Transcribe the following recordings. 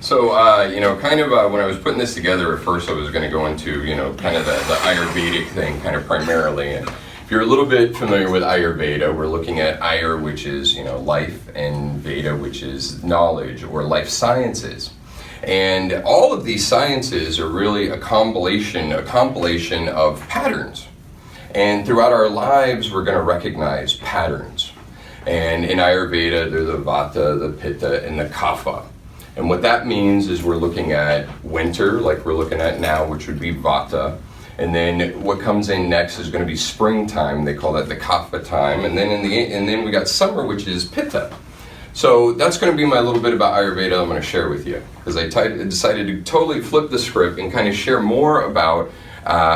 When I was putting this together, at first I was going to go into, kind of the Ayurvedic thing, kind of primarily. And if you're a little bit familiar with Ayurveda, we're looking at Ayur, which is, life, and Veda, which is knowledge or life sciences. And all of these sciences are really a compilation of patterns. And throughout our lives, we're going to recognize patterns. And in Ayurveda, they're the Vata, the Pitta, and the Kapha. And what that means is we're looking at winter, like we're looking at now, which would be Vata. And then what comes in next is going to be springtime. They call that the Kapha time. And then we got summer, which is Pitta. So that's going to be my little bit about Ayurveda I'm going to share with you. Because I decided to totally flip the script and kind of share more about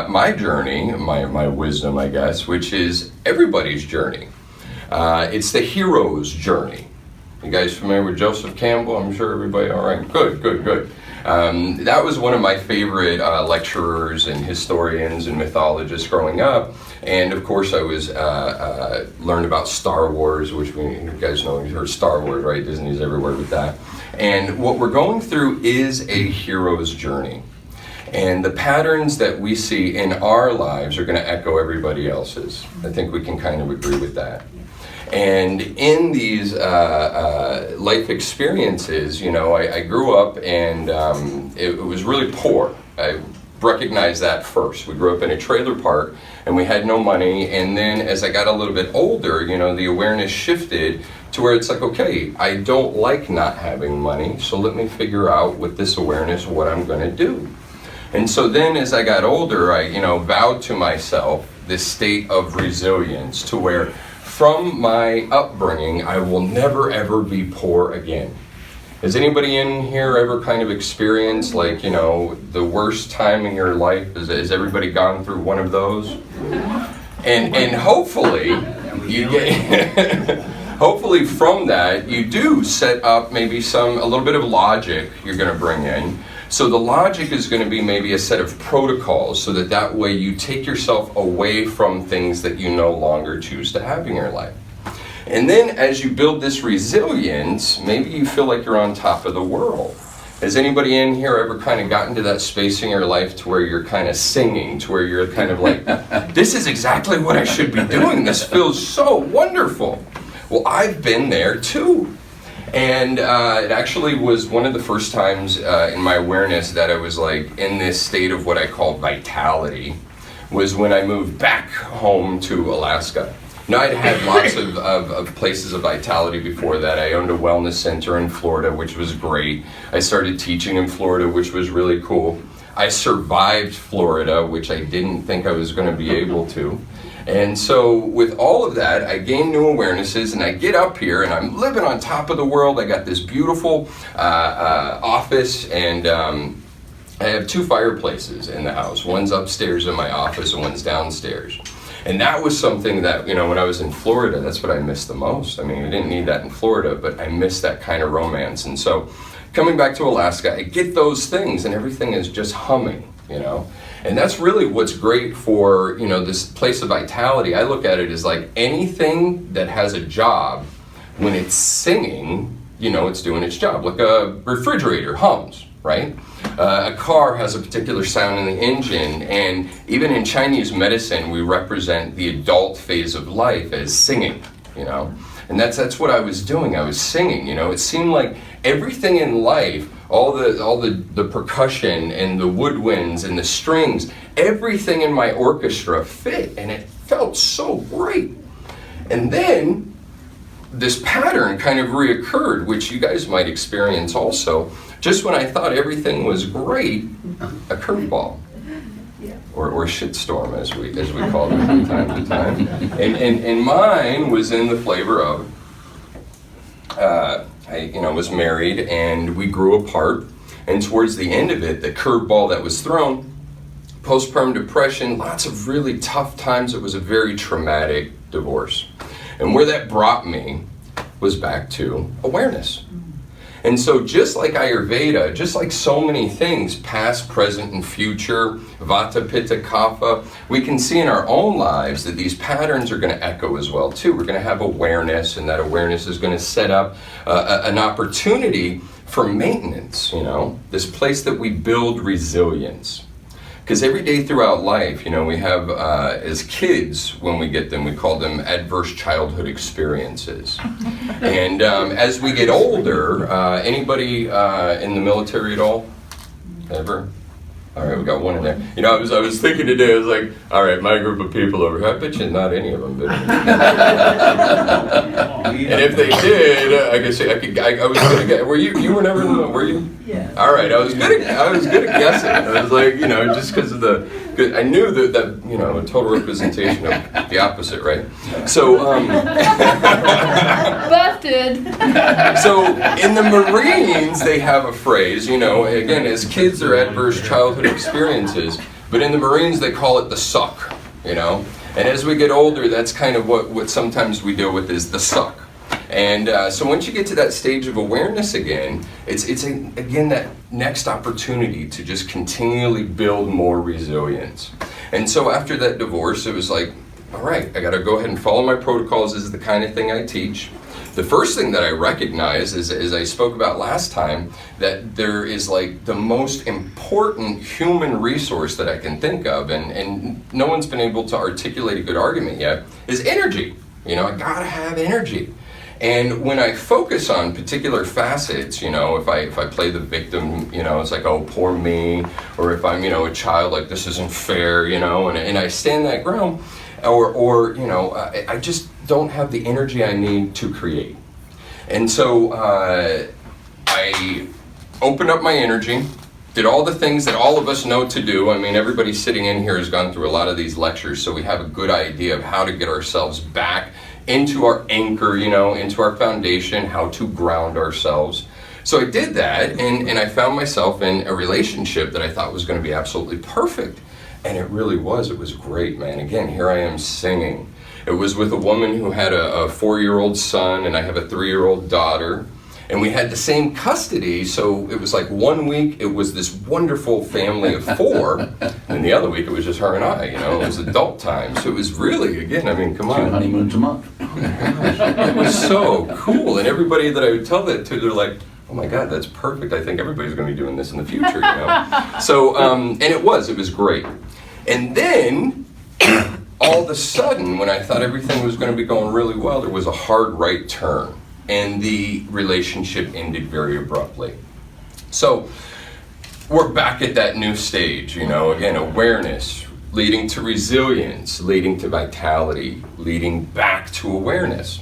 my journey, my wisdom, I guess, which is everybody's journey. It's the hero's journey. You guys familiar with Joseph Campbell? I'm sure everybody, all right, good. That was one of my favorite lecturers and historians and mythologists growing up. And of course I was learned about Star Wars, which you guys know, you heard Star Wars, right? Disney's everywhere with that. And what we're going through is a hero's journey. And the patterns that we see in our lives are going to echo everybody else's. I think we can kind of agree with that. And in these life experiences, I grew up and it was really poor. I recognized that first. We grew up in a trailer park and we had no money. And then as I got a little bit older, the awareness shifted to where it's like, okay, I don't like not having money. So let me figure out with this awareness what I'm going to do. And so then as I got older, I, vowed to myself this state of resilience to where from my upbringing, I will never ever be poor again. Has anybody in here ever kind of experienced the worst time in your life? Has everybody gone through one of those? And hopefully you get hopefully from that you do set up maybe a little bit of logic you're going to bring in. So the logic is going to be maybe a set of protocols so that way you take yourself away from things that you no longer choose to have in your life. And then as you build this resilience, maybe you feel like you're on top of the world. Has anybody in here ever kind of gotten to that space in your life to where you're kind of singing, to where you're kind of like, this is exactly what I should be doing. This feels so wonderful. Well, I've been there too. And it actually was one of the first times in my awareness that I was like in this state of what I call vitality was when I moved back home to Alaska. Now I'd had lots of places of vitality before that. I owned a wellness center in Florida, which was great. I started teaching in Florida, which was really cool. I survived Florida, which I didn't think I was going to be able to. And so with all of that, I gained new awarenesses and I get up here and I'm living on top of the world. I got this beautiful office and I have two fireplaces in the house. One's upstairs in my office and one's downstairs. And that was something that, when I was in Florida, that's what I missed the most. I mean, I didn't need that in Florida, but I missed that kind of romance. And so coming back to Alaska, I get those things and everything is just humming, And that's really what's great for, this place of vitality. I look at it as like anything that has a job, when it's singing, it's doing its job. Like a refrigerator hums, right? A car has a particular sound in the engine, and even in Chinese medicine, we represent the adult phase of life as singing, And that's what I was doing. I was singing, It seemed like everything in life, all the percussion and the woodwinds and the strings, everything in my orchestra fit, and it felt so great. And then this pattern kind of reoccurred, which you guys might experience also. Just when I thought everything was great, a curveball. Or shitstorm, as we call it from time to time. And mine was in the flavor of, I was married and we grew apart. And towards the end of it, the curveball that was thrown, postpartum depression, lots of really tough times. It was a very traumatic divorce. And where that brought me was back to awareness. And so just like Ayurveda, just like so many things, past, present, and future, Vata, Pitta, Kapha, we can see in our own lives that these patterns are going to echo as well too. We're going to have awareness, and that awareness is going to set up an opportunity for maintenance, this place that we build resilience. Because every day throughout life, we have, as kids, when we get them, we call them adverse childhood experiences. And as we get older, anybody in the military at all? Ever? All right, we got one in there. I was thinking today, I was like, all right, my group of people over here, I bet you not any of them did. And if they did, I was going to get, you were never in the, were you? Yeah. All right, I was good at guessing. I was like, just because of I knew that a total representation of the opposite, right? So, busted. So in the Marines, they have a phrase, again, as kids, they're adverse childhood experiences, but in the Marines, they call it the suck, And as we get older, that's kind of what sometimes we deal with is the suck. And so once you get to that stage of awareness again, it's again that next opportunity to just continually build more resilience. And so after that divorce, it was like, all right, I got to go ahead and follow my protocols. This is the kind of thing I teach. The first thing that I recognize is, as I spoke about last time, that there is like the most important human resource that I can think of, and no one's been able to articulate a good argument yet, is energy. I gotta have energy. And when I focus on particular facets, if I play the victim, it's like, oh, poor me, or if I'm, a child, like this isn't fair, and I stand that ground, or I just don't have the energy I need to create. And so I opened up my energy, did all the things that all of us know to do. I mean, everybody sitting in here has gone through a lot of these lectures, so we have a good idea of how to get ourselves back into our anchor, into our foundation, how to ground ourselves. So I did that, and I found myself in a relationship that I thought was going to be absolutely perfect. And it really was. It was great, man. Again, here I am singing. It was with a woman who had a 4-year-old son, and I have a 3-year-old daughter. And we had the same custody, so it was like 1 week it was this wonderful family of 4, and the other week it was just her and I, it was adult time. So it was really, again, I mean, come on. 2 honeymoons a month. It was so cool, and everybody that I would tell that to, they're like, oh my God, that's perfect. I think everybody's going to be doing this in the future, So, and it was great. And then, all of a sudden, when I thought everything was going to be going really well, there was a hard right turn. And the relationship ended very abruptly. So we're back at that new stage, again, awareness, leading to resilience, leading to vitality, leading back to awareness.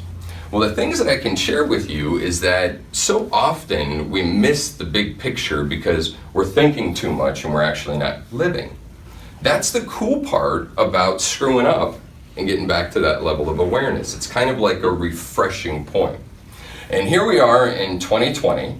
Well, the things that I can share with you is that so often we miss the big picture because we're thinking too much and we're actually not living. That's the cool part about screwing up and getting back to that level of awareness. It's kind of like a refreshing point. And here we are in 2020,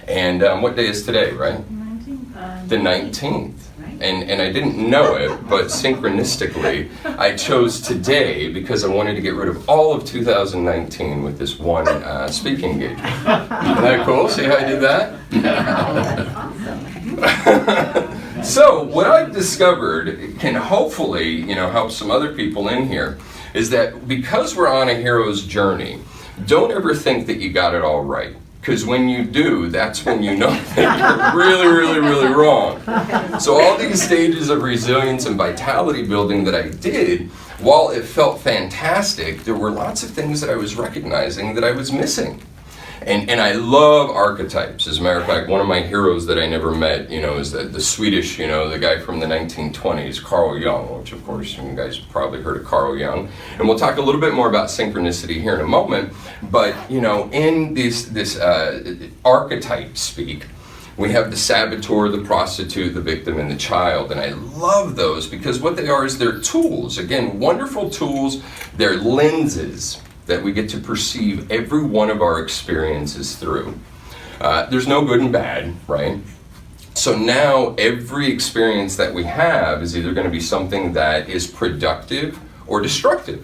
and what day is today, right? 19th. The 19th. And I didn't know it, but synchronistically, I chose today because I wanted to get rid of all of 2019 with this one speaking engagement. Isn't that cool? See how I did that? So what I've discovered can hopefully, help some other people in here, is that because we're on a hero's journey, don't ever think that you got it all right. Because when you do, that's when you know that you're really, really, really wrong. So all these stages of resilience and vitality building that I did, while it felt fantastic, there were lots of things that I was recognizing that I was missing. And I love archetypes. As a matter of fact, one of my heroes that I never met, is the Swedish, the guy from the 1920s, Carl Jung, which of course you guys probably heard of Carl Jung. And we'll talk a little bit more about synchronicity here in a moment. But, in this archetype speak, we have the saboteur, the prostitute, the victim, and the child. And I love those because what they are is they're tools. Again, wonderful tools. They're lenses that we get to perceive every one of our experiences through. There's no good and bad, right? So now every experience that we have is either going to be something that is productive or destructive.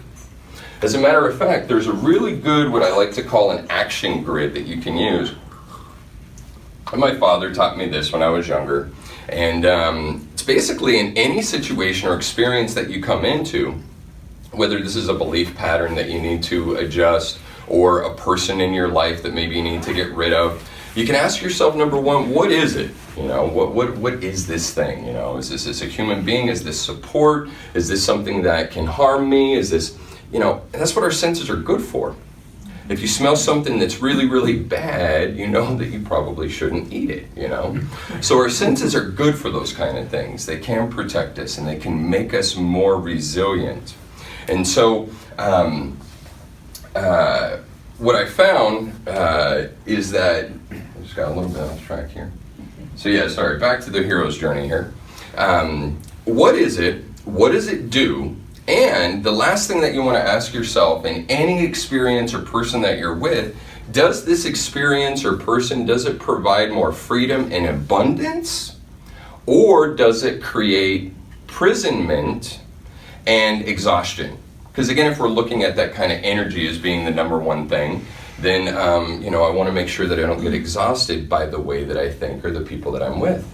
As a matter of fact, there's a really good, what I like to call an action grid that you can use. And my father taught me this when I was younger. And it's basically in any situation or experience that you come into, whether this is a belief pattern that you need to adjust or a person in your life that maybe you need to get rid of, you can ask yourself, number one, what is it? You know, what is this thing? You know, is this a human being? Is this support? Is this something that can harm me? Is this, you know, and that's what our senses are good for. If you smell something that's really, really bad, you know that you probably shouldn't eat it, you know? So our senses are good for those kind of things. They can protect us and they can make us more resilient. And so what I found is that, I just got a little bit off track here. So yeah, sorry, back to the hero's journey here. What is it? What does it do? And the last thing that you want to ask yourself in any experience or person that you're with, does this experience or person, does it provide more freedom and abundance? Or does it create imprisonment and exhaustion? Because again, if we're looking at that kind of energy as being the number one thing, then you know, I want to make sure that I don't get exhausted by the way that I think or the people that I'm with.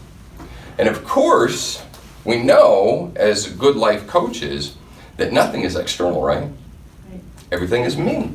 And of course, we know as good life coaches that nothing is external, right? Everything is me.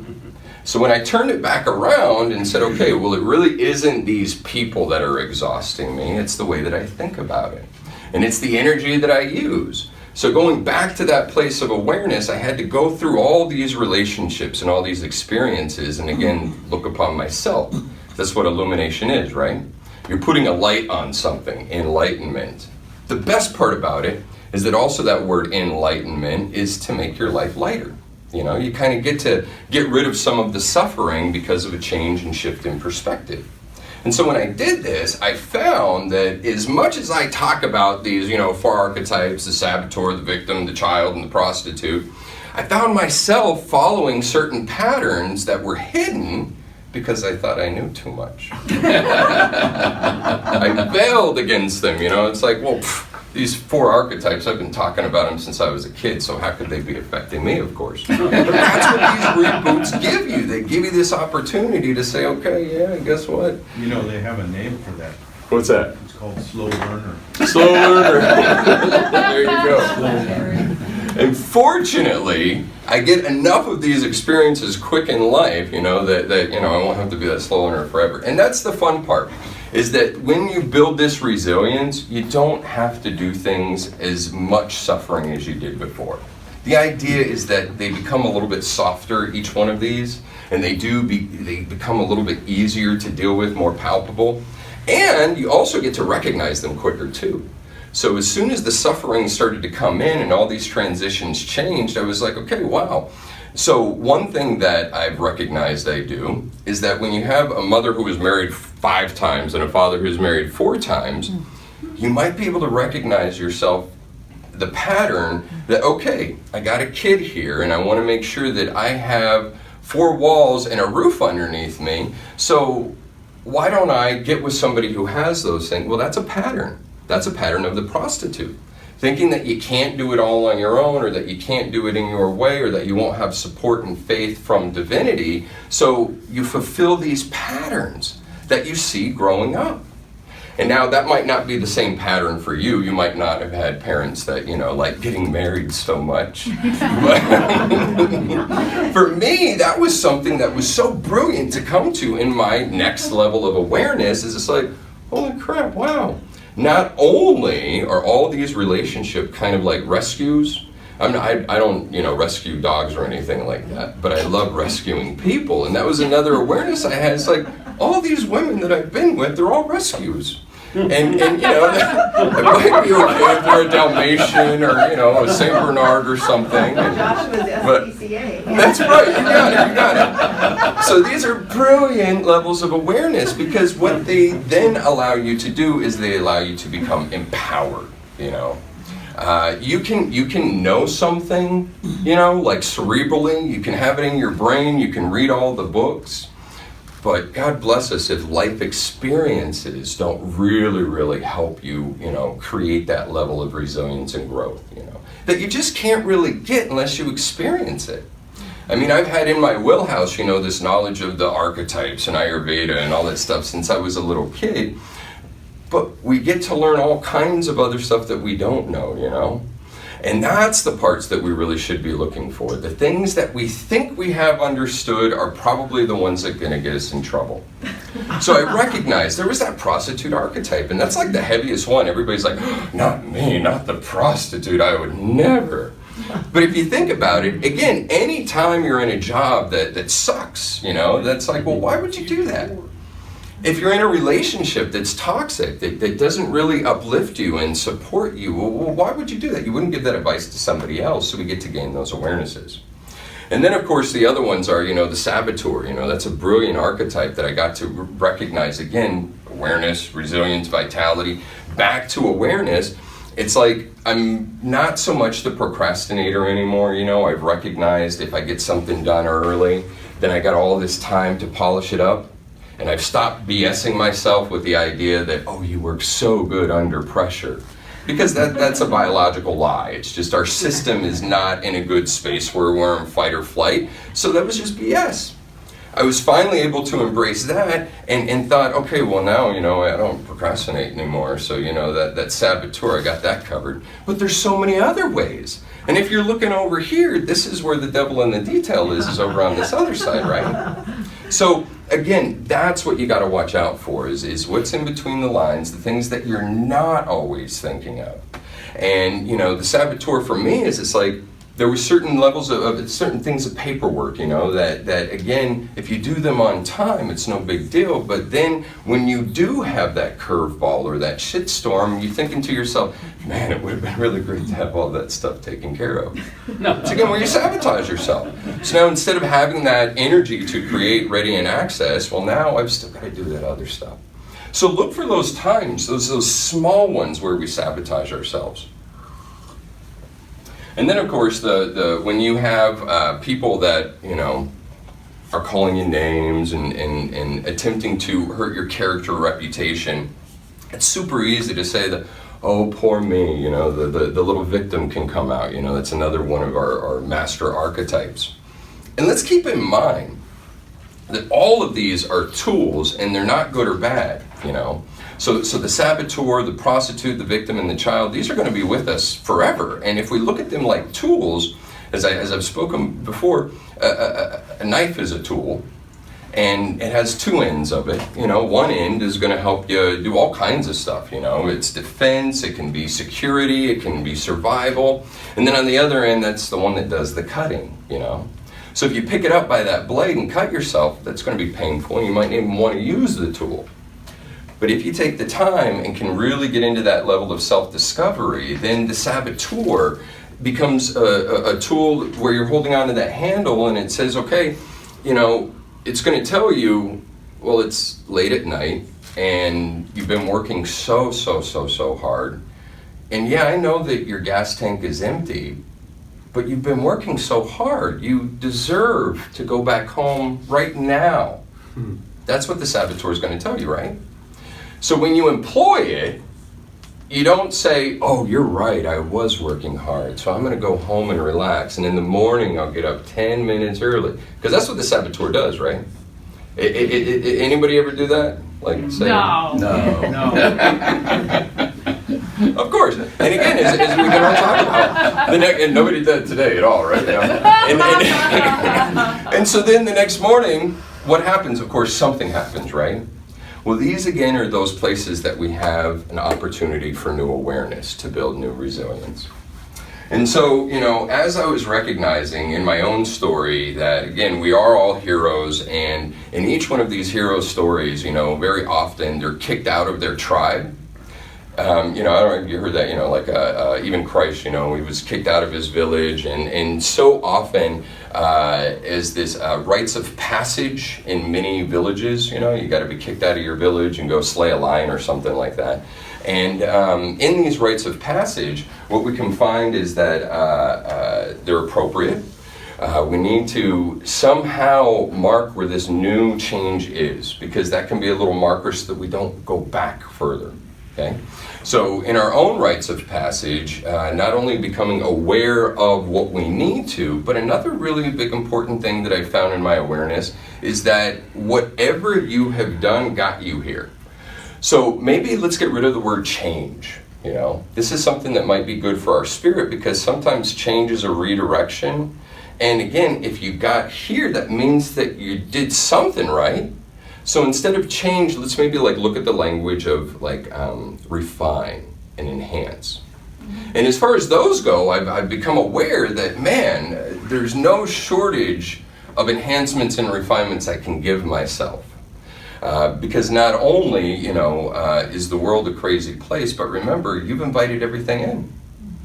So when I turned it back around and said, okay, well, it really isn't these people that are exhausting me, it's the way that I think about it. And it's the energy that I use. So going back to that place of awareness, I had to go through all these relationships and all these experiences and again, look upon myself. That's what illumination is, right? You're putting a light on something, enlightenment. The best part about it is that also that word enlightenment is to make your life lighter. You know, you kind of get to get rid of some of the suffering because of a change and shift in perspective. And so when I did this, I found that as much as I talk about these, you know, 4 archetypes, the saboteur, the victim, the child, and the prostitute, I found myself following certain patterns that were hidden because I thought I knew too much. I veiled against them, you know, it's like, well, these 4 archetypes, I've been talking about them since I was a kid, so how could they be affecting me, of course? But that's what these reboots give you. They give you this opportunity to say, okay, yeah, guess what? You know, they have a name for that. What's that? It's called slow learner. Slow learner. There you go. And fortunately, I get enough of these experiences quick in life, you know, that you know, I won't have to be that slow learner forever. And that's the fun part. Is that when you build this resilience, you don't have to do things as much suffering as you did before. The idea is that they become a little bit softer, each one of these, and they become a little bit easier to deal with, more palpable, and you also get to recognize them quicker too. So as soon as the suffering started to come in and all these transitions changed, I was like, okay, wow. So one thing that I've recognized I do is that when you have a mother who was married 5 times and a father who's married 4 times, you might be able to recognize yourself, the pattern that, okay, I got a kid here and I want to make sure that I have 4 walls and a roof underneath me. So why don't I get with somebody who has those things? Well, that's a pattern. That's a pattern of the prostitute. Thinking that you can't do it all on your own or that you can't do it in your way or that you won't have support and faith from divinity. So you fulfill these patterns that you see growing up. And now that might not be the same pattern for you. You might not have had parents that, you know, like getting married so much. But for me, that was something that was so brilliant to come to in my next level of awareness. Is it's like, holy crap, wow. Not only are all these relationships kind of like rescues, I don't, you know, rescue dogs or anything like that, but I love rescuing people. And that was another awareness I had. It's like, all these women that I've been with, they're all rescues. And you know, it might be okay if they're a Dalmatian or, you know, a St. Bernard or something. Joshua's SPCA. That's right, you got it. So these are brilliant levels of awareness because what they then allow you to do is they allow you to become empowered, you know. You can know something, you know, like cerebrally, you can have it in your brain, you can read all the books. But God bless us if life experiences don't really help you, you know, create that level of resilience and growth, you know, that you just can't really get unless you experience it. I mean, I've had in my wheelhouse, you know, this knowledge of the archetypes and Ayurveda and all that stuff since I was a little kid. But we get to learn all kinds of other stuff that we don't know, you know. And that's the parts that we really should be looking for. The things that we think we have understood are probably the ones that are going to get us in trouble. So I recognized there was that prostitute archetype, and that's like the heaviest one. Everybody's like, not me, not the prostitute, I would never. But if you think about it, again, anytime you're in a job that sucks, that's like, well, why would you do that? If you're in a relationship that's toxic, that doesn't really uplift you and support you, well, why would you do that? You wouldn't give that advice to somebody else, so we get to gain those awarenesses. And then, of course, the other ones are, the saboteur. That's a brilliant archetype that I got to recognize. Again, awareness, resilience, vitality, back to awareness. It's like I'm not so much the procrastinator anymore. I've recognized if I get something done early, then I got all this time to polish it up. And I've stopped BSing myself with the idea that, oh, you work so good under pressure. Because that's a biological lie. It's just our system is not in a good space where we're in fight or flight. So that was just BS. I was finally able to embrace that and thought, okay, well now, I don't procrastinate anymore. So, that saboteur, I got that covered. But there's so many other ways. And if you're looking over here, this is where the devil in the detail is over on this other side, right? So, again, that's what you got to watch out for is what's in between the lines, the things that you're not always thinking of. And, the saboteur for me is it's like there were certain levels of certain things of paperwork, that again, if you do them on time, it's no big deal. But then when you do have that curveball or that shitstorm, you're thinking to yourself, man, it would have been really great to have all that stuff taken care of. It's again where you sabotage yourself. So now instead of having that energy to create, ready, and access, well, now I've still got to do that other stuff. So look for those times, those small ones where we sabotage ourselves. And then, of course, when you have people that, are calling you names and attempting to hurt your character or reputation, it's super easy to say that, oh, poor me, the little victim can come out. That's another one of our master archetypes. And let's keep in mind that all of these are tools, and they're not good or bad, So the saboteur, the prostitute, the victim, and the child, these are going to be with us forever. And if we look at them like tools, as I've spoken before, a knife is a tool, and it has two ends of it. One end is going to help you do all kinds of stuff. It's defense, it can be security, it can be survival. And then on the other end, that's the one that does the cutting, So if you pick it up by that blade and cut yourself, that's going to be painful, and you might even want to use the tool. But if you take the time and can really get into that level of self-discovery, then the saboteur becomes a tool where you're holding on to that handle and it says, okay, it's going to tell you, well, it's late at night and you've been working so hard. And yeah, I know that your gas tank is empty, but you've been working so hard. You deserve to go back home right now. That's what the saboteur is going to tell you, right? So when you employ it, you don't say, oh, you're right, I was working hard, so I'm going to go home and relax, and in the morning I'll get up 10 minutes early. Because that's what the saboteur does, right? Anybody ever do that? Like, say, No. Of course. And again, as we can all talk about, and nobody did that today at all, right? And so then the next morning, what happens? Of course, something happens, right? Well, these again are those places that we have an opportunity for new awareness to build new resilience. And so, as I was recognizing in my own story that, again, we are all heroes, and in each one of these hero stories, very often they're kicked out of their tribe. I don't know if you heard that, even Christ, he was kicked out of his village, and so often is this rites of passage in many villages. You got to be kicked out of your village and go slay a lion or something like that. And in these rites of passage, what we can find is that they're appropriate. We need to somehow mark where this new change is, because that can be a little marker so that we don't go back further. Okay? So in our own rites of passage, not only becoming aware of what we need to, but another really big important thing that I found in my awareness is that whatever you have done got you here. So maybe let's get rid of the word change. This is something that might be good for our spirit, because sometimes change is a redirection. And again, if you got here, that means that you did something right. So instead of change, let's maybe like look at the language of like refine and enhance. And as far as those go, I've become aware that, man, there's no shortage of enhancements and refinements I can give myself. Because not only, is the world a crazy place, but remember, you've invited everything in.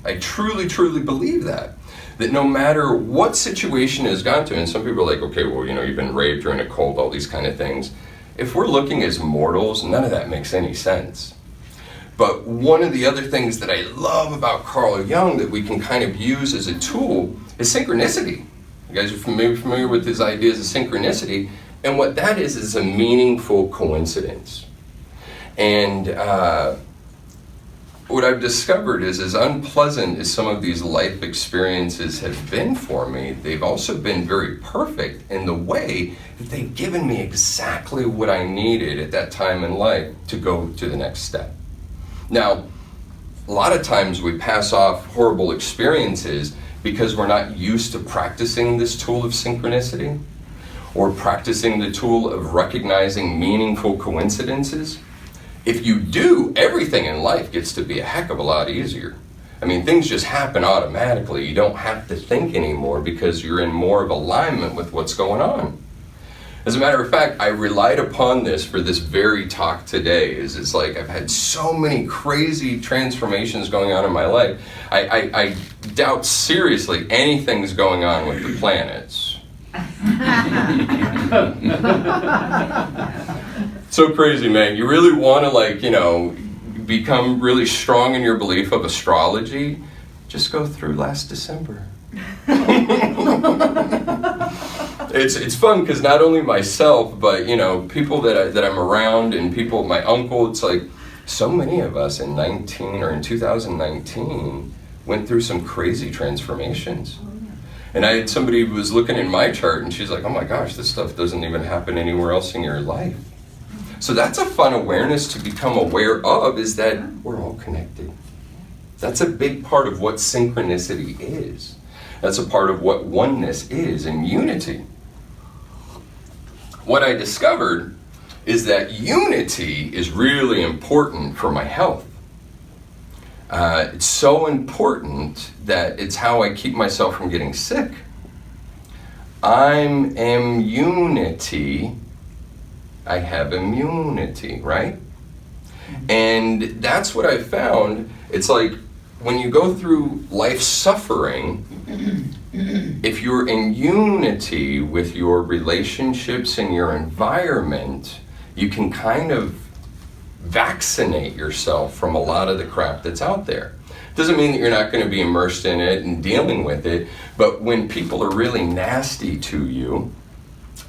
I truly, truly believe that no matter what situation has gone to, and some people are like, okay, well, you've been raped or in a cult, all these kind of things. If we're looking as mortals, none of that makes any sense. But one of the other things that I love about Carl Jung that we can kind of use as a tool is synchronicity. You guys are maybe familiar with his ideas of synchronicity, and what that is a meaningful coincidence. And what I've discovered is, as unpleasant as some of these life experiences have been for me, they've also been very perfect in the way that they've given me exactly what I needed at that time in life to go to the next step. Now, a lot of times we pass off horrible experiences because we're not used to practicing this tool of synchronicity or practicing the tool of recognizing meaningful coincidences. If you do, everything in life gets to be a heck of a lot easier. I mean, things just happen automatically. You don't have to think anymore because you're in more of alignment with what's going on. As a matter of fact, I relied upon this for this very talk today. It's like I've had so many crazy transformations going on in my life. I doubt seriously anything's going on with the planets. So crazy, man. You really want to become really strong in your belief of astrology? Just go through last December. It's fun because not only myself, but people that I'm around and people, my uncle, it's like so many of us in 2019 went through some crazy transformations. And I had somebody who was looking in my chart and she's like, oh my gosh, this stuff doesn't even happen anywhere else in your life. So that's a fun awareness to become aware of, is that we're all connected. That's a big part of what synchronicity is. That's a part of what oneness is and unity. What I discovered is that unity is really important for my health. It's so important that it's how I keep myself from getting sick. I'm immunity. I have immunity, right? And that's what I found. It's like when you go through life suffering, if you're in unity with your relationships and your environment, you can kind of vaccinate yourself from a lot of the crap that's out there. Doesn't mean that you're not going to be immersed in it and dealing with it, but when people are really nasty to you,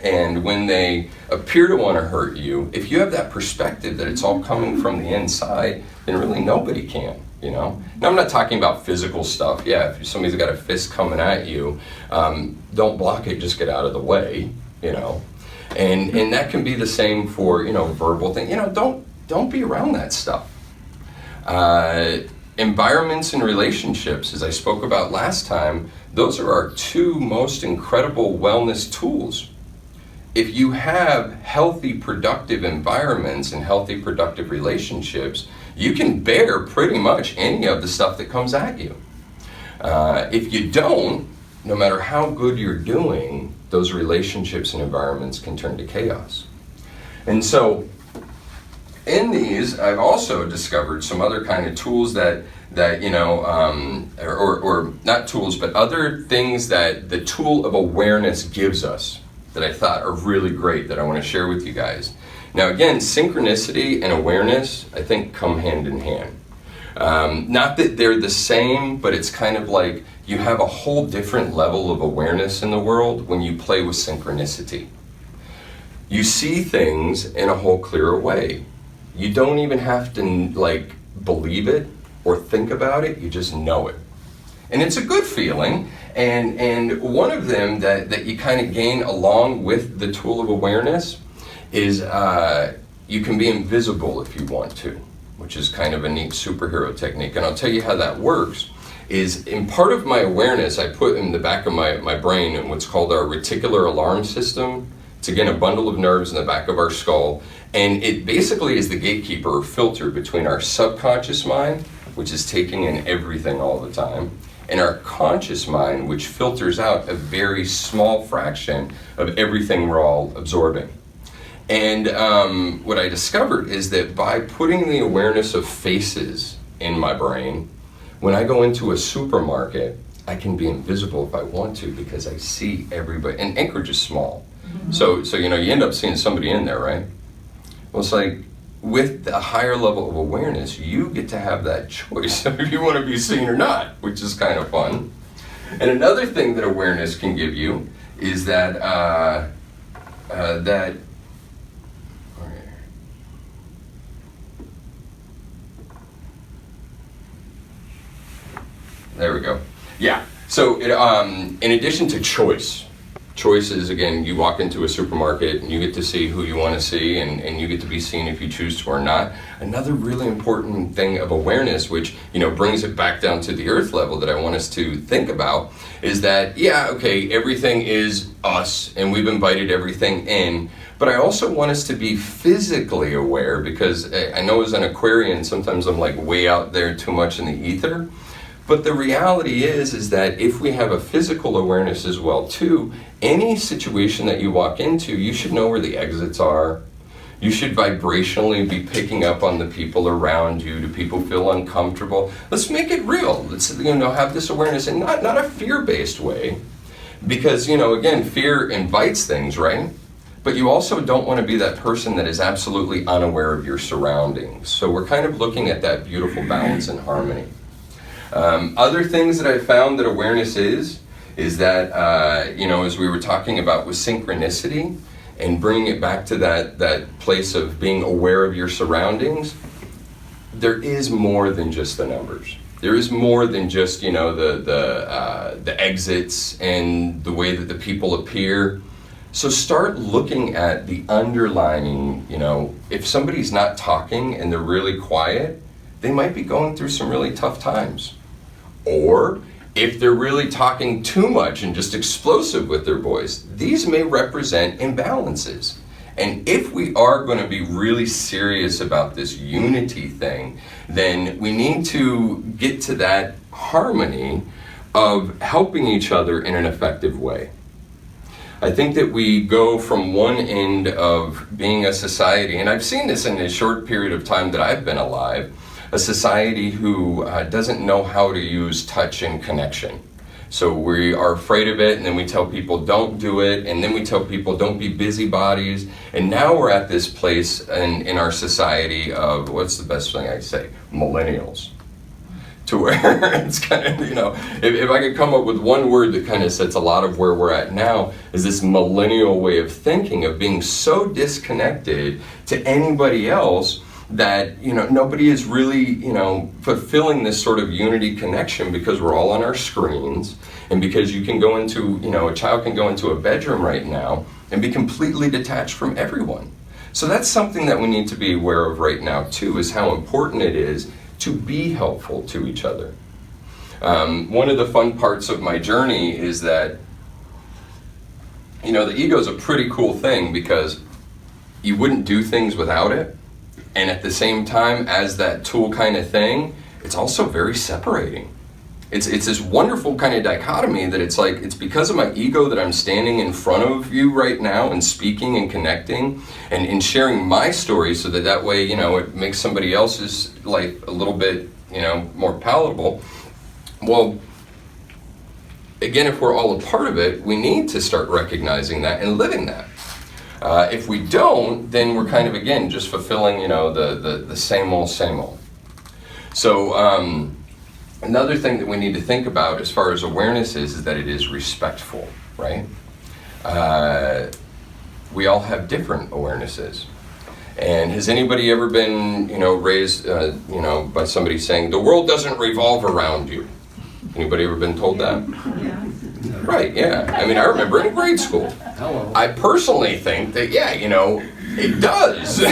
and when they appear to want to hurt you, if you have that perspective that it's all coming from the inside, then really nobody can, Now, I'm not talking about physical stuff. Yeah, if somebody's got a fist coming at you, don't block it, just get out of the way, And that can be the same for, verbal thing. Don't be around that stuff. Environments and relationships, as I spoke about last time, those are our two most incredible wellness tools. If you have healthy, productive environments and healthy, productive relationships, you can bear pretty much any of the stuff that comes at you. If you don't, no matter how good you're doing, those relationships and environments can turn to chaos. And so, in these, I've also discovered some other kind of tools that or not tools, but other things that the tool of awareness gives us that I thought are really great that I want to share with you guys. Now again, synchronicity and awareness, I think, come hand in hand. Not that they're the same, but it's kind of like you have a whole different level of awareness in the world when you play with synchronicity. You see things in a whole clearer way. You don't even have to believe it or think about it, you just know it. And it's a good feeling, and one of them that you kind of gain along with the tool of awareness is you can be invisible if you want to, which is kind of a neat superhero technique. And I'll tell you how that works. Is in part of my awareness, I put in the back of my brain what's called our reticular alarm system. It's again a bundle of nerves in the back of our skull, and it basically is the gatekeeper or filter between our subconscious mind, which is taking in everything all the time, and our conscious mind, which filters out a very small fraction of everything we're all absorbing. And what I discovered is that by putting the awareness of faces in my brain, when I go into a supermarket, I can be invisible if I want to because I see everybody. And Anchorage is small. So you know, you end up seeing somebody in there, right? Well, it's like with a higher level of awareness, you get to have that choice of if you want to be seen or not, which is kind of fun. And another thing that awareness can give you is that there we go. Yeah. So in addition to choice is, again, you walk into a supermarket and you get to see who you want to see, and you get to be seen if you choose to or not. Another really important thing of awareness, which, you know, brings it back down to the earth level that I want us to think about, is that, yeah, okay, everything is us and we've invited everything in, but I also want us to be physically aware, because I know as an Aquarian, sometimes I'm like way out there too much in the ether. But the reality is that if we have a physical awareness as well too, any situation that you walk into, you should know where the exits are. You should vibrationally be picking up on the people around you. Do people feel uncomfortable? Let's make it real. Let's, you know, have this awareness, and not a fear-based way, because, you know, again, fear invites things, right? But you also don't want to be that person that is absolutely unaware of your surroundings. So we're kind of looking at that beautiful balance and harmony. Other things that I found that awareness is that, you know, as we were talking about with synchronicity and bringing it back to that place of being aware of your surroundings, there is more than just the numbers. There is more than just, you know, the exits and the way that the people appear. So start looking at the underlying, you know, if somebody's not talking and they're really quiet, they might be going through some really tough times. Or if they're really talking too much and just explosive with their voice, these may represent imbalances. And if we are going to be really serious about this unity thing, then we need to get to that harmony of helping each other in an effective way. I think that we go from one end of being a society, and I've seen this in a short period of time that I've been alive, a society who doesn't know how to use touch and connection. So we are afraid of it, and then we tell people don't do it, and then we tell people don't be busybodies. And now we're at this place in our society of, what's the best thing I say? Millennials. To where it's kind of, you know, if I could come up with one word that kind of sets a lot of where we're at now, is this millennial way of thinking, of being so disconnected to anybody else that, you know, nobody is really, you know, fulfilling this sort of unity connection, because we're all on our screens, and because you can go into, you know, a child can go into a bedroom right now and be completely detached from everyone. So that's something that we need to be aware of right now too, is how important it is to be helpful to each other. One of the fun parts of my journey is that, you know, the ego is a pretty cool thing, because you wouldn't do things without it. And at the same time, as that tool kind of thing, it's also very separating. It's this wonderful kind of dichotomy that it's like, it's because of my ego that I'm standing in front of you right now and speaking and connecting and sharing my story, so that way, you know, it makes somebody else's life a little bit, you know, more palatable. Well, again, if we're all a part of it, we need to start recognizing that and living that. If we don't, then we're kind of, again, just fulfilling, you know, the same old. So another thing that we need to think about as far as awareness is that it is respectful, right? We all have different awarenesses. And has anybody ever been, you know, raised, you know, by somebody saying, the world doesn't revolve around you? Anybody ever been told that? Yeah. Right, yeah. I mean, I remember in grade school. Hello. I personally think that, yeah, you know, It does.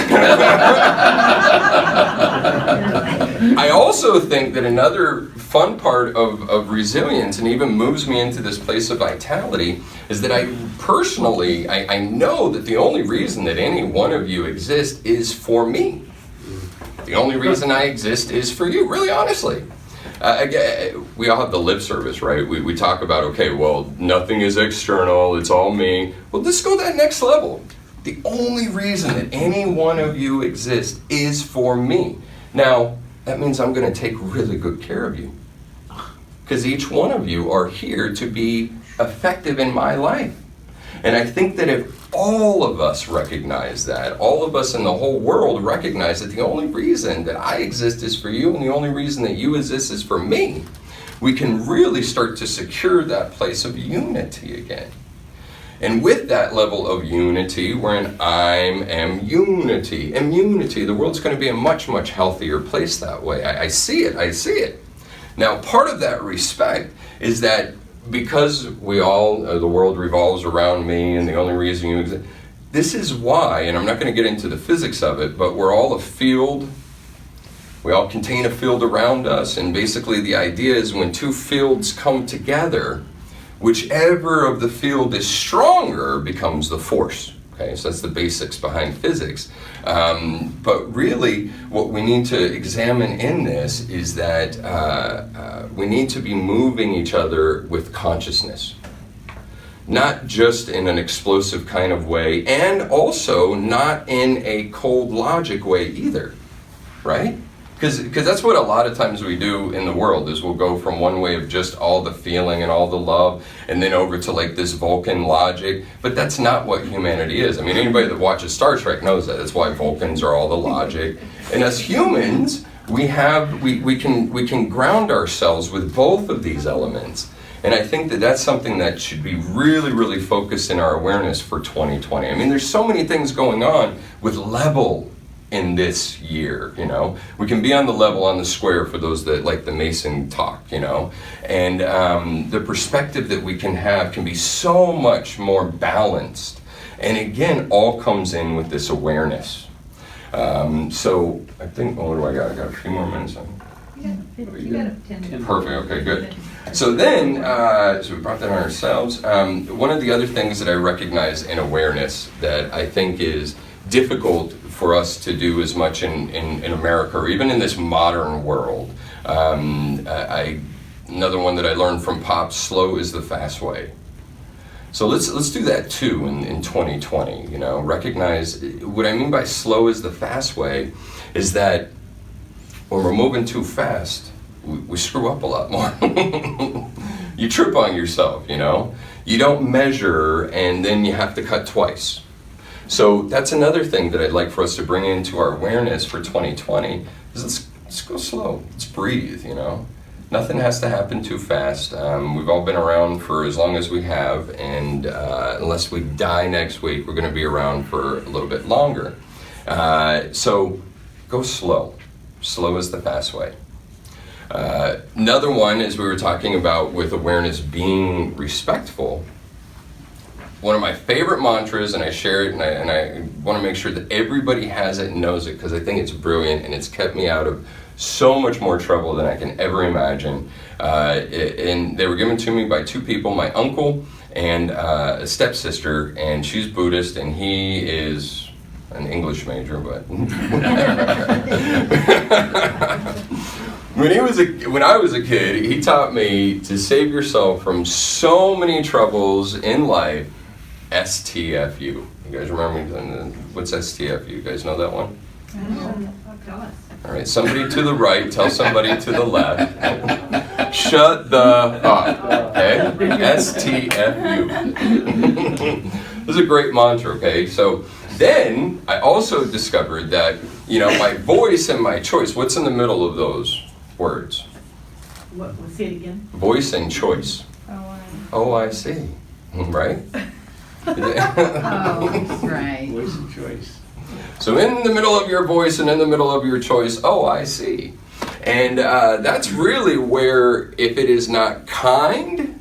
I also think that another fun part of resilience, and even moves me into this place of vitality, is that I know that the only reason that any one of you exist is for me. The only reason I exist is for you, really honestly. Again, we all have the lip service, right? We talk about, okay, well, nothing is external, it's all me. Well, let's go that next level. The only reason that any one of you exists is for me. Now, that means I'm going to take really good care of you. Because each one of you are here to be effective in my life. And I think that if all of us recognize that, all of us in the whole world recognize that the only reason that I exist is for you, and the only reason that you exist is for me, we can really start to secure that place of unity again. And with that level of unity, we're in immunity. Immunity, the world's going to be a much, much healthier place that way. I see it. Now, part of that respect is that because the world revolves around me and the only reason you exist, this is why, and I'm not going to get into the physics of it, but we're all a field. We all contain a field around us, and basically the idea is when two fields come together, whichever of the field is stronger becomes the force. Okay, so that's the basics behind physics. But really, what we need to examine in this is that we need to be moving each other with consciousness. Not just in an explosive kind of way, and also not in a cold logic way either, right? Because that's what a lot of times we do in the world, is we'll go from one way of just all the feeling and all the love, and then over to like this Vulcan logic. But that's not what humanity is. I mean, anybody that watches Star Trek knows that. That's why Vulcans are all the logic. And as humans, we can ground ourselves with both of these elements. And I think that that's something that should be really, really focused in our awareness for 2020. I mean, there's so many things going on with level in this year, you know. We can be on the level, on the square, for those that like the Mason talk, you know. And the perspective that we can have can be so much more balanced. And again, all comes in with this awareness. So I think, what do I got? I got a few more minutes on. You got 10. Perfect, okay, good. So then, so we brought that on ourselves. One of the other things that I recognize in awareness that I think is difficult for us to do as much in America, or even in this modern world. Another one that I learned from Pop, slow is the fast way. So let's do that too in 2020, you know. Recognize, what I mean by slow is the fast way is that when we're moving too fast, we screw up a lot more. You trip on yourself, you know. You don't measure, and then you have to cut twice. So that's another thing that I'd like for us to bring into our awareness for 2020, is let's go slow, let's breathe, you know. Nothing has to happen too fast. We've all been around for as long as we have, and unless we die next week, we're gonna be around for a little bit longer. So go slow. Slow is the fast way. Another one, as we were talking about with awareness being respectful, one of my favorite mantras, and I share it, and I want to make sure that everybody has it and knows it, because I think it's brilliant, and it's kept me out of so much more trouble than I can ever imagine. And they were given to me by two people, my uncle and a stepsister, and she's Buddhist, and he is an English major, but when I was a kid, he taught me to save yourself from so many troubles in life. STFU. You guys remember what's STFU? You guys know that one? All right, somebody to the right, tell somebody to the left. Shut the up, okay? STFU. This is a great mantra, okay? So then I also discovered that, you know, my voice and my choice, what's in the middle of those words? What? Say it again. Voice and choice. Oh, I see. Right? Oh, right. Voice and choice. So in the middle of your voice and in the middle of your choice, oh, I see. And that's really where, if it is not kind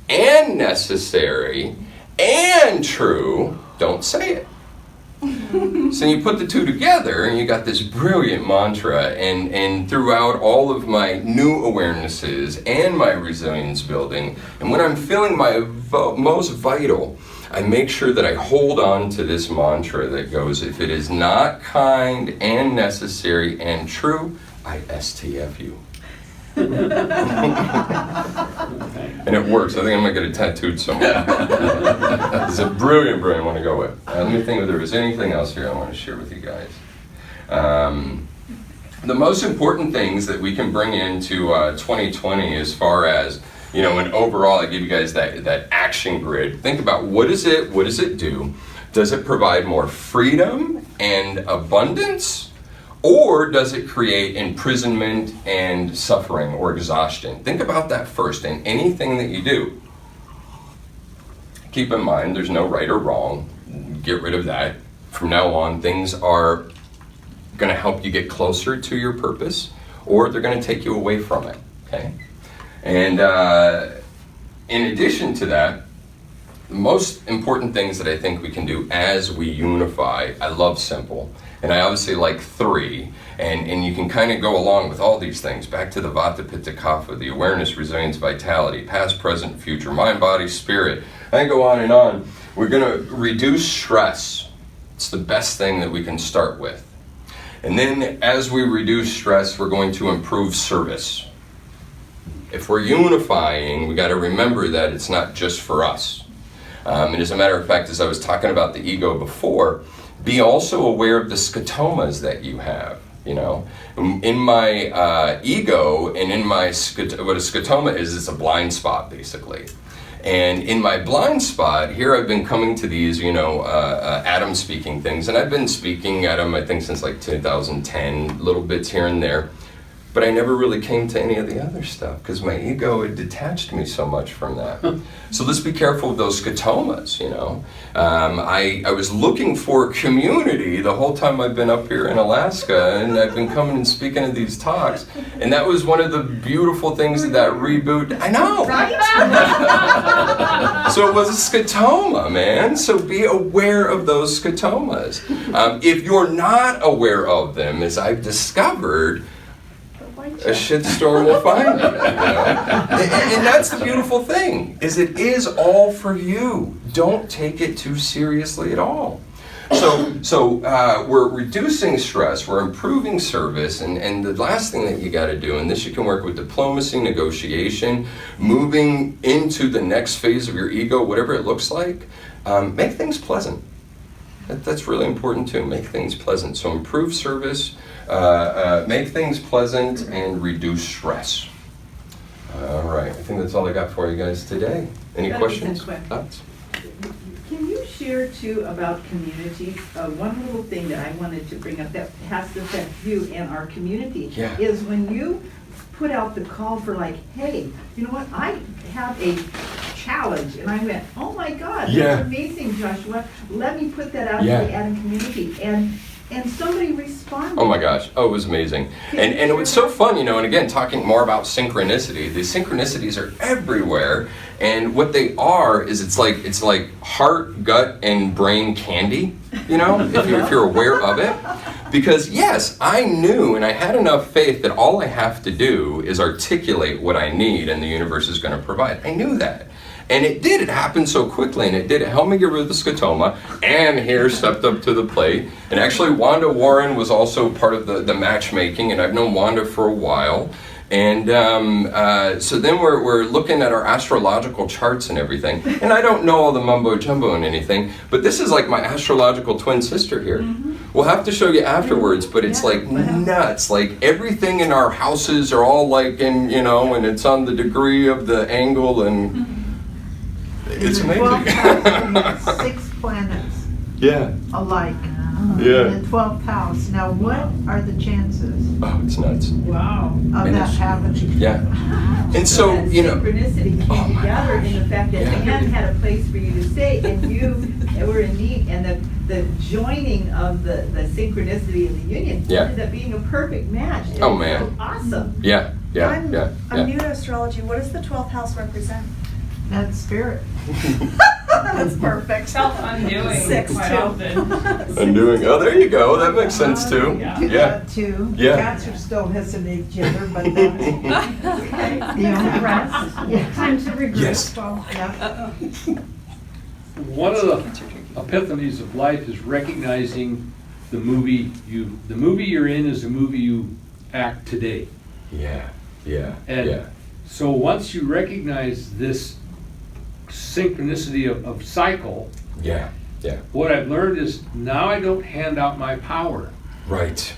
and necessary and true, don't say it. So you put the two together and you got this brilliant mantra, and throughout all of my new awarenesses and my resilience building, and when I'm feeling my most vital, I make sure that I hold on to this mantra that goes, if it is not kind and necessary and true, I STF you. And it works. I think I'm going to get it tattooed somewhere. It's a brilliant one to go with. Let me think if there was anything else here I want to share with you guys. The most important things that we can bring into 2020 as far as, and overall, I give you guys that action grid. Think about what does it do? Does it provide more freedom and abundance? Or does it create imprisonment and suffering or exhaustion? Think about that first in anything that you do. Keep in mind, there's no right or wrong. Get rid of that. From now on, things are going to help you get closer to your purpose, or they're going to take you away from it. Okay? And in addition to that, the most important things that I think we can do as we unify, I love simple. And I obviously like 3, and you can kind of go along with all these things. Back to the Vata, Pitta, Kapha, the awareness, resilience, vitality, past, present, future, mind, body, spirit. I can go on and on. We're going to reduce stress. It's the best thing that we can start with. And then as we reduce stress, we're going to improve service. If we're unifying, we got to remember that it's not just for us. And as a matter of fact, as I was talking about the ego before, be also aware of the scotomas that you have, In my ego and in my, what a scotoma is, it's a blind spot, basically. And in my blind spot, here I've been coming to these, Adam speaking things. And I've been speaking at them, I think, since like 2010, little bits here and there. But I never really came to any of the other stuff because my ego had detached me so much from that. So let's be careful of those scotomas, I was looking for community the whole time I've been up here in Alaska, and I've been coming and speaking at these talks. And that was one of the beautiful things of that reboot. I know! Right? So it was a scotoma, man. So be aware of those scotomas. If you're not aware of them, as I've discovered, a shitstorm will find you, And that's the beautiful thing, is it is all for you. Don't take it too seriously at all. So we're reducing stress, we're improving service, and the last thing that you got to do, and this you can work with diplomacy, negotiation, moving into the next phase of your ego, whatever it looks like, make things pleasant. That's really important too, make things pleasant. So improve service, make things pleasant, and reduce stress. All right, I think that's all I got for you guys today. Any questions? Thoughts? Can you share too about community? One little thing that I wanted to bring up that has to affect you and our community is when you put out the call for like, hey, you know what, I have a challenge, and I went, oh my God, that's amazing, Joshua. Let me put that out to the Adam community, and somebody responded. Oh my gosh, it was amazing. And it was so fun, and again, talking more about synchronicity. The synchronicities are everywhere, and what they are is it's like heart, gut, and brain candy, if you're aware of it. Because yes, I knew and I had enough faith that all I have to do is articulate what I need and the universe is going to provide. I knew that. And it did. It happened so quickly, and it did. It helped me get rid of the scotoma. And here stepped up to the plate. And actually, Wanda Warren was also part of the matchmaking, and I've known Wanda for a while. And so then we're looking at our astrological charts and everything. And I don't know all the mumbo jumbo and anything, but this is like my astrological twin sister here. Mm-hmm. We'll have to show you afterwards, but it's like nuts. Like everything in our houses are all like in, and it's on the degree of the angle, and it's amazing. 6 planets Yeah. alike. Yeah. In the 12th house. Now, what are the chances Oh, it's nuts. Wow. of And that it's- happening? Yeah. And so, Synchronicity Oh came my together in the fact that Yeah. Anne had a place for you to stay, and you were in need, and the joining of the synchronicity and the union ended up being a perfect match. It Oh, was man. so awesome. yeah. I'm new to astrology. What does the 12th house represent? That's spirit. That's perfect. Self-undoing Six, quite too. often. Undoing. Oh, there you go. That makes sense too. Yeah. Do Yeah. that too. Yeah. Cats are still hissing at each other, but that's the only rest. Time to regroup. Yes. Yeah. One of the epiphanies of life is recognizing the movie you're in is the movie you act today. Yeah. Yeah. And Yeah. so once you recognize this synchronicity of cycle, Yeah. Yeah. what I've learned is now I don't hand out my power. Right.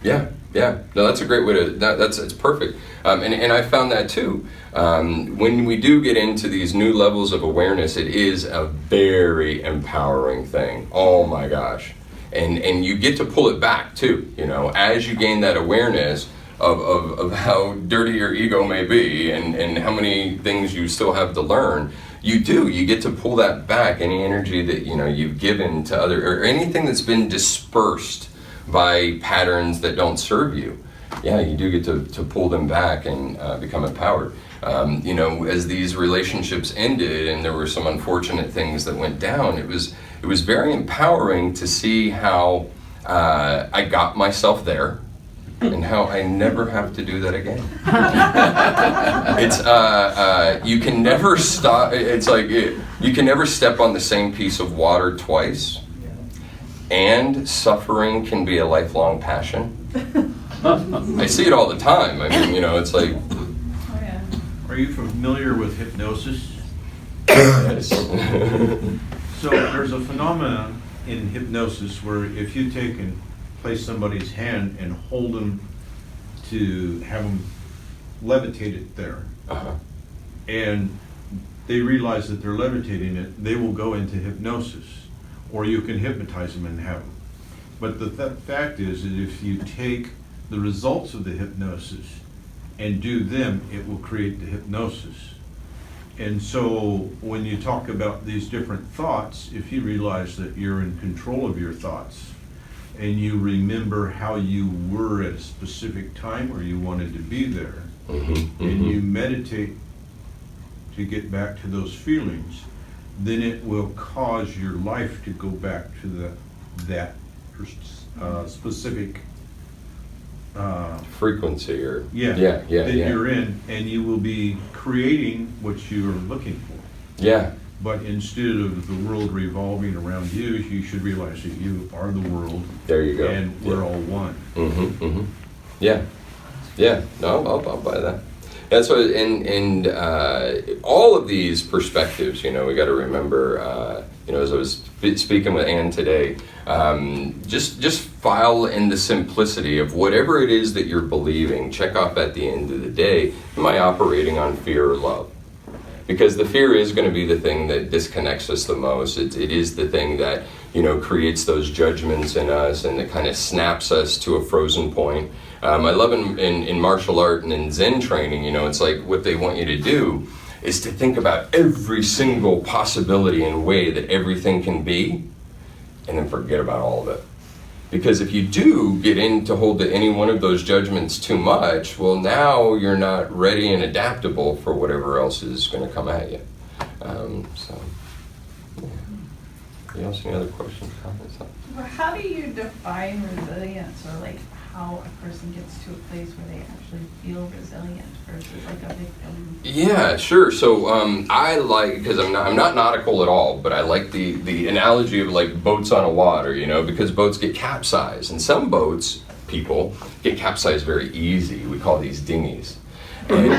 Yeah. Yeah. No, that's a great way to. It's perfect. And I found that too. When we do get into these new levels of awareness, it is a very empowering thing. Oh my gosh. And you get to pull it back too. You know, as you gain that awareness of how dirty your ego may be and how many things you still have to learn, you get to pull that back, any energy that you've given to other, or anything that's been dispersed by patterns that don't serve you. Yeah, you do get to pull them back and become empowered. As these relationships ended and there were some unfortunate things that went down, it was very empowering to see how I got myself there and how I never have to do that again. It's you can never stop. It's like you can never step on the same piece of water twice, and suffering can be a lifelong passion. I see it all the time. I mean, it's like. Oh, yeah. Are you familiar with hypnosis? Yes. So there's a phenomenon in hypnosis where if you take and place somebody's hand and hold them to have them levitated there, Uh-huh. and they realize that they're levitating it, they will go into hypnosis, or you can hypnotize them and have them. But the fact is that if you take the results of the hypnosis and do them, it will create the hypnosis. And so when you talk about these different thoughts, if you realize that you're in control of your thoughts and you remember how you were at a specific time where you wanted to be there, and you meditate to get back to those feelings, then it will cause your life to go back to that specific Frequency or that yeah. you're in, and you will be creating what you are looking for. Yeah. But instead of the world revolving around you, you should realize that you are the world. There you go. And we're all one. Yeah. Yeah. No, I'll buy that. Yeah, so and all of these perspectives, we got to remember, as I was speaking with Ann today, just file in the simplicity of whatever it is that you're believing. Check off at the end of the day, am I operating on fear or love? Because the fear is going to be the thing that disconnects us the most. It is the thing that, creates those judgments in us and that kind of snaps us to a frozen point. I love in martial art and in Zen training, it's like what they want you to do is to think about every single possibility and way that everything can be, and then forget about all of it. Because if you do get in to hold to any one of those judgments too much, well, now you're not ready and adaptable for whatever else is going to come at you. You else any other questions, comments? Well, how do you define resilience, or like how a person gets to a place where they actually feel resilient versus like a victim? Yeah, sure. So I like, because I'm not nautical at all, but I like the analogy of like boats on a water, because boats get capsized, and some boats, people, get capsized very easy. We call these dinghies. And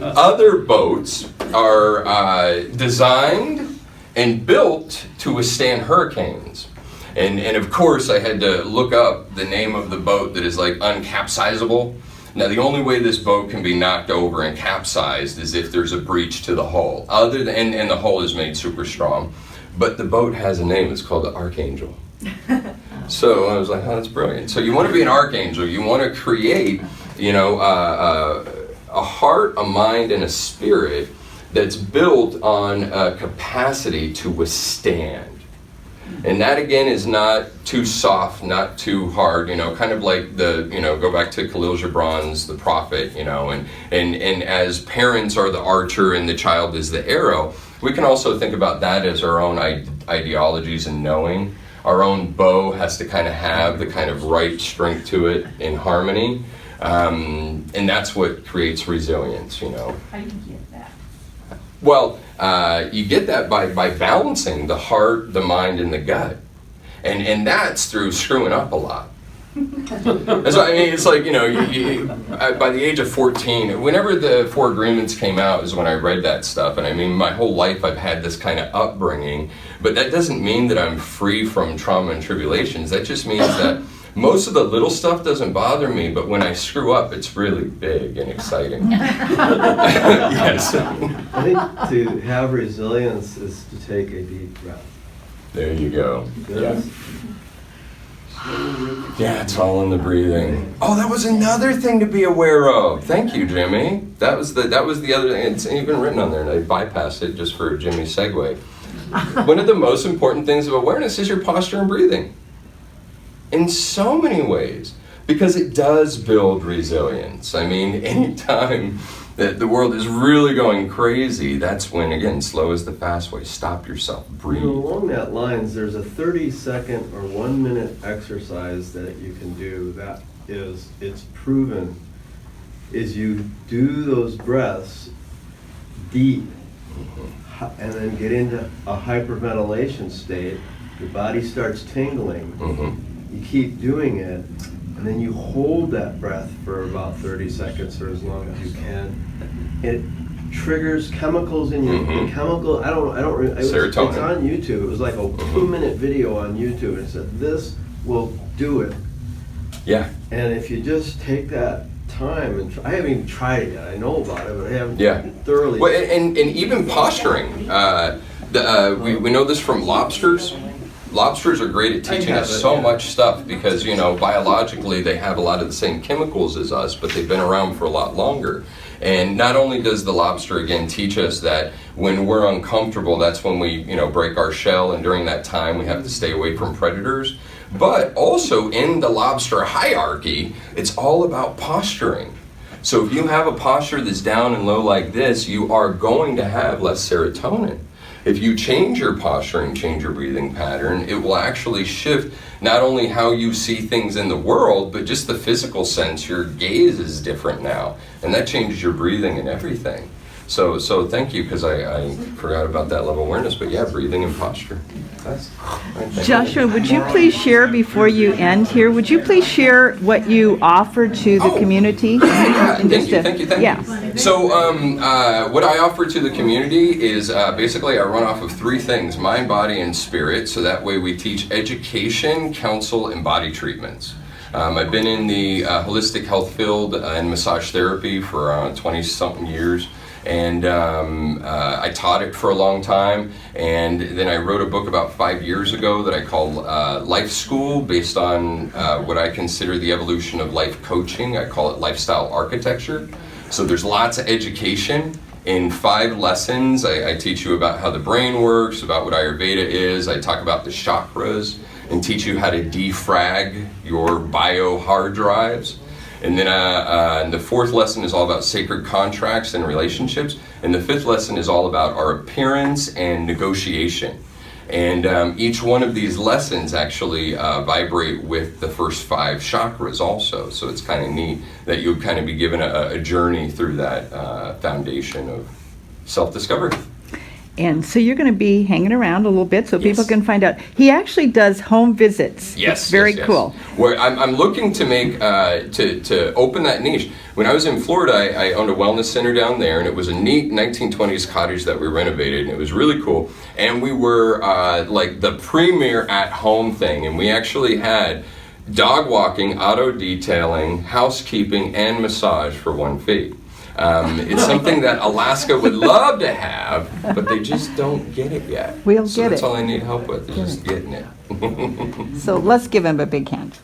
other boats are designed and built to withstand hurricanes. And of course, I had to look up the name of the boat that is like uncapsizable. Now, the only way this boat can be knocked over and capsized is if there's a breach to the hull. And the hull is made super strong. But the boat has a name. It's called the Archangel. So I was like, oh, that's brilliant. So you want to be an archangel. You want to create, a heart, a mind, and a spirit that's built on a capacity to withstand. And that again is not too soft, not too hard, kind of like go back to Khalil Gibran's The Prophet, and as parents are the archer and the child is the arrow, we can also think about that as our own ideologies and knowing. Our own bow has to kind of have the kind of right strength to it in harmony. And that's what creates resilience, How do you get that? Well, you get that by balancing the heart, the mind, and the gut. And that's through screwing up a lot. So, it's like, by the age of 14, whenever the 4 Agreements came out is when I read that stuff. And my whole life I've had this kind of upbringing, but that doesn't mean that I'm free from trauma and tribulations. That just means that most of the little stuff doesn't bother me, but when I screw up, it's really big and exciting. Yes. I think to have resilience is to take a deep breath. There you go. Yeah. Yeah, it's all in the breathing. Oh, that was another thing to be aware of. Thank you, Jimmy. That was the other thing. It's even written on there, and I bypassed it just for Jimmy's segue. One of the most important things of awareness is your posture and breathing. In so many ways, because it does build resilience. Anytime that the world is really going crazy, that's when, again, slow is the fast way. Stop yourself, breathe. Along that lines, there's a 30-second or 1-minute exercise that you can do that it's proven, is you do those breaths deep and then get into a hyperventilation state. Your body starts tingling. You keep doing it, and then you hold that breath for about 30 seconds or as long as you can. It triggers chemicals in your chemical. Serotonin. It's on YouTube. It was like a 2-minute video on YouTube, and it said this will do it. Yeah. And if you just take that time and I haven't even tried it yet. I know about it, but I haven't thoroughly. Well, and even posturing. We know this from lobsters. Lobsters are great at teaching us so much stuff because, biologically they have a lot of the same chemicals as us, but they've been around for a lot longer. And not only does the lobster, again, teach us that when we're uncomfortable, that's when we, break our shell, and during that time we have to stay away from predators. But also in the lobster hierarchy, it's all about posturing. So if you have a posture that's down and low like this, you are going to have less serotonin. If you change your posture and change your breathing pattern, it will actually shift not only how you see things in the world, but just the physical sense. Your gaze is different now, and that changes your breathing and everything. So thank you, because I forgot about that level of awareness, but yeah, breathing and posture. Joshua, would you please share before you end here, would you please share what you offer to the community? Yeah, thank you. Yeah. So what I offer to the community is basically I run off of 3 things: mind, body, and spirit. So that way we teach education, counsel, and body treatments. I've been in the holistic health field and massage therapy for 20-something years. And I taught it for a long time, and then I wrote a book about 5 years ago that I call Life School, based on what I consider the evolution of life coaching. I call it lifestyle architecture. So there's lots of education. In 5 lessons, I teach you about how the brain works, about what Ayurveda is. I talk about the chakras and teach you how to defrag your bio hard drives. And then the 4th lesson is all about sacred contracts and relationships. And the 5th lesson is all about our appearance and negotiation. And each one of these lessons actually vibrate with the first 5 chakras also. So it's kind of neat that you'll kind of be given a journey through that foundation of self-discovery. And so you're going to be hanging around a little bit so people can find out. He actually does home visits. Yes, it's very cool. Where I'm looking to make to open that niche. When I was in Florida, I owned a wellness center down there, and it was a neat 1920s cottage that we renovated, and it was really cool. And we were like the premier at-home thing, and we actually had dog walking, auto detailing, housekeeping, and massage for 1 fee. It's something that Alaska would love to have, but they just don't get it yet. We'll so get that's it. all I need help with, is just getting it. So let's give him a big hand.